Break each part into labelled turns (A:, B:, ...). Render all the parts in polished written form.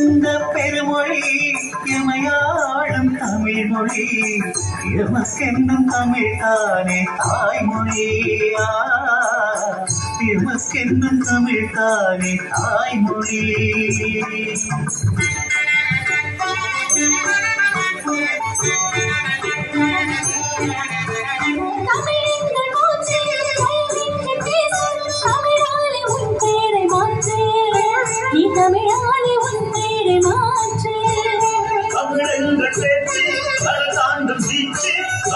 A: இந்த பெருமொழி எமையாளும் தமிழ் மொழி எமக்கென்னும் தமிழ் தானே தாய்மொழி எமக்கென்னும் தமிழ் தானே தாய்மொழி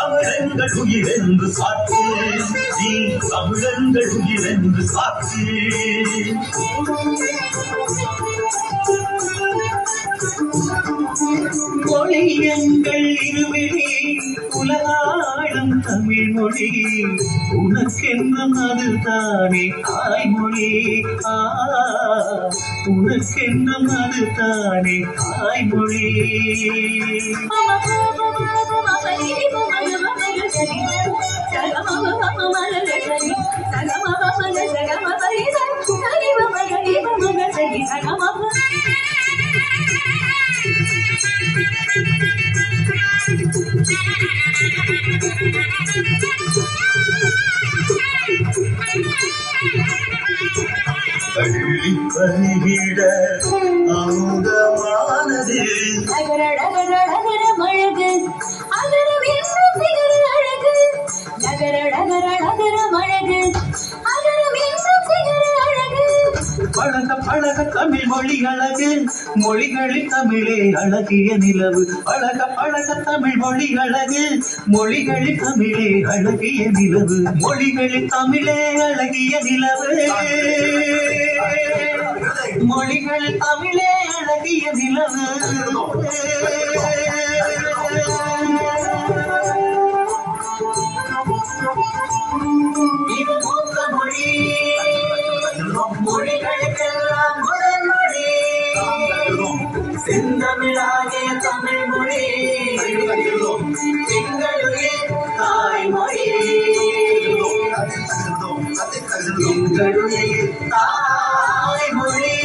A: தமிழங்கள் உயிரென்று சாட்சி நீ தமிழங்கள் உயிரென்று சாட்சி மொழி எங்கள் இருவிழி உலகாளும் தமிழ் மொழி உனக்கென்றும் அது தானே தாய்மொழி உனக்கென்றும் அது தானே தாய்மொழி பணிகிட அமுதமானது
B: மழகு
A: பழக பழக தமிழ் மொழி அழகு மொழிகளில் தமிழே அழகிய நிலவு பழக பழக தமிழ் மொழி அழகு மொழிகளில் தமிழே அழகிய நிலவு மொழிகளில் தமிழே அழகிய நிலவு மொழிகளில் தமிழே அழகிய நிலவு இது மூத்த மொழி மொழிகளுக்கெல்லாம் முதல் மொழி செந்தமிழாகிய தமிழ் மொழி எங்களுடைய தாய்மொழி எங்களுடைய தாய்மொழி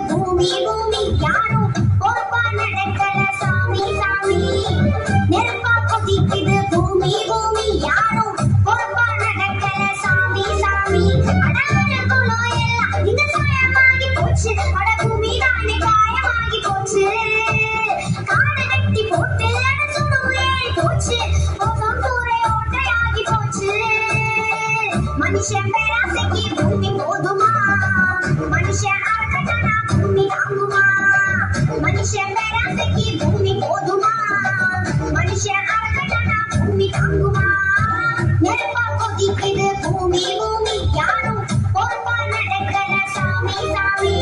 B: பூமி பூமி யாரும் பொறுப்பா நடக்கல சாமி சாமி நெருப்பா கொதிக்குது பூமி பூமி யாரும் பொறுப்பா நடக்கல சாமி சாமி அடகுலோ எல்லாம் இந்த சாயமாகி போச்சு அட பூமி தானே காயமாகி போச்சு காடு வெட்டி போட்டு அட சுடுவேல் போச்சு ஓசோன் தூரை ஓட்டையாகி போச்சு மனுஷன் பேராசைக்கு பூமி போதுமா மனுஷன் அறக்கட்டனா பூமி தாங்குமா மனுஷன் பேராசைக்கு பூமி போதுமா மனுஷன் அறக்கட்டனா பூமி தாங்குமா நெருப்பா கொதிக்குது பூமி பூமி யாரும் பொறுப்பா நடக்கல சாமி சாமி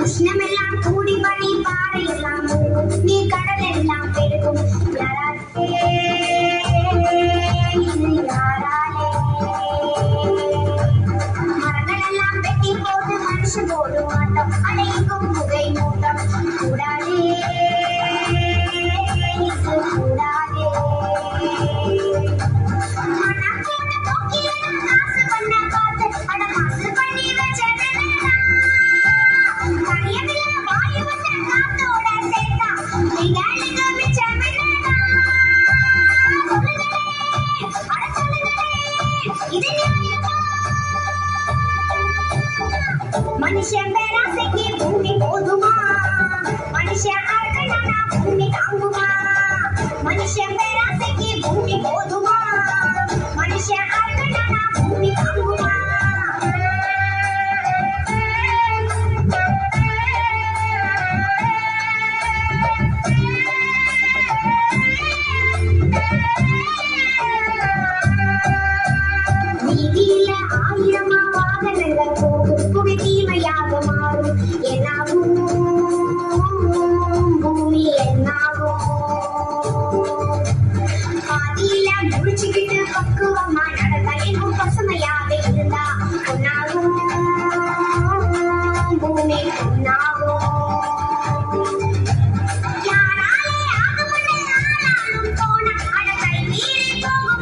B: உஷ்ணமெல்லாம் கூடி பனி பாறையெல்லாம் நீ கடல் எல்லாம் பெருகும் மரங்கள் எல்லாம் வெட்டி போட்டு மனுஷன் போடும் ஆட்டம் அடைக்கும் புகை மூட்டம் கூடாதே கூடாதே நாட்கள் போகும் புவி தீமையாக மாறும் என்னாகும் பூமி என்னாகும் பாதியில முடிச்சுக்கிட்டு பக்குவமா நடக்கணும் பசுமையாக இருந்தா பொன்னாகும் பூமி பொன்னாகும் யாராலே ஆகுமுன்னு ஆனாலும் போன அடக்கை மீறி போகும்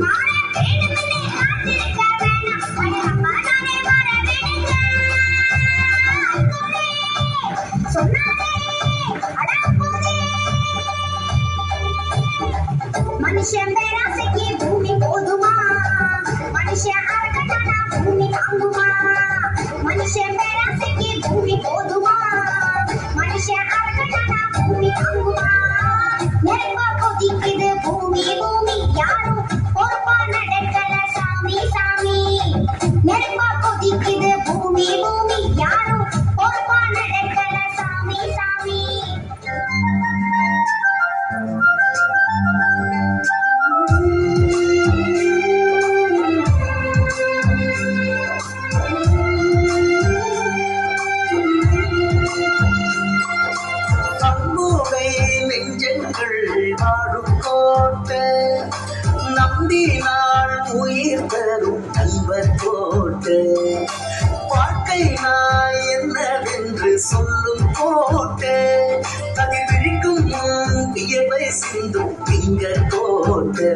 B: மாற வேண்டுமென்றே காத்திருக்க வேணாம் அடக்கம்மாதானே மாற வேணுங்க சொன்னாரே அடப்போதே மனுஷன் பேராசைக்கு பூமி போதுமா மனுஷன் அறக்கட்டானா பூமி தாங்குமா மனுஷன் பேராசைக்கு பூமி போதுமா மனுஷன் அறக்கட்டானா பூமி தாங்குமா நெருப்பா கொதிக்குது பூமி பூமி யாரும் பொறுப்பா நடக்கல சாமி சாமி நெருப்பா கொதிக்குது பூமி பூமி யாரும் பொறுப்பா நடக்கல சாமி சாமி
A: அன்புடை நெஞ்சங்கள் வாழும் கோட்டை நம்பினால் உயிர் தரும் நண்பர் கோட்டை வாழ்க்கை நான் என்னவென்று சொல்லும் கோட்டை அதில் விழிக்கும் வியர்வை சிந்தும் திங்கள் கோட்டை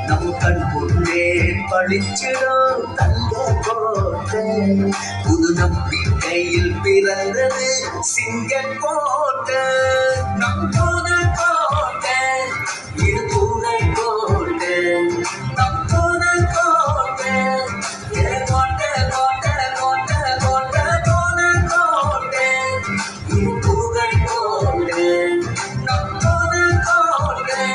A: நம் கண் முன்னே பளிச்சிடும் தங்க கோட்டை புது நம்பிக்கையில் பிறந்தது சிங்க கோட்டை நம் புது கோட்டை இது புது கோட்டை நம் புது கோட்டை இது கோட்டை கோட்டை கோட்டை கோட்டை புது கோட்டை இது புது கோட்டை நம் புது கோட்டை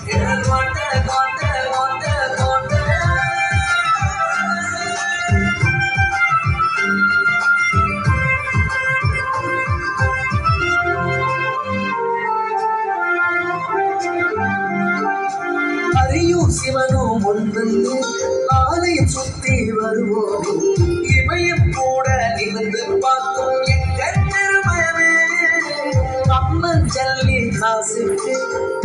A: இது கோட்டை கோட்டை கோட்டை கோட்டை ஹரியும் சிவனும் ஒன்று ஆலயம் சுத்தி வருவோம் இமயம் கூட நிமிர்ந்து பார்க்கும் எங்கள் பெருமையே அம்மன் ஜல்லி காசுக்கு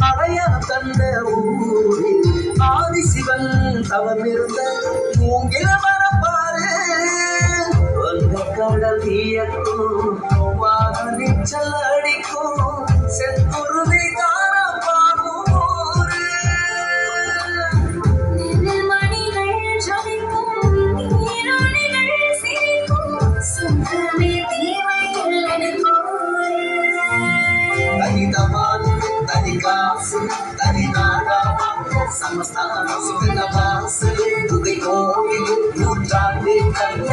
A: அவையா தந்த ஊரே ஆதி சிவன் தவம் இருந்த மூங்கில மரப்பாரு வந்த கடல் இயக்கும் நீச்சல் அடிக்கும் செத்துருவி காணப்பாடும் ஊரு
B: மணிகள் ஜொலிக்கும் நீராணிகள் சிரிக்கும் சுந்தரமே தேவையில்லை
A: தனிதவான் தனி காசு தனி நாடாக சமஸ்தான வாசு துகை கோவில் நூற்றாண்டு கண்ட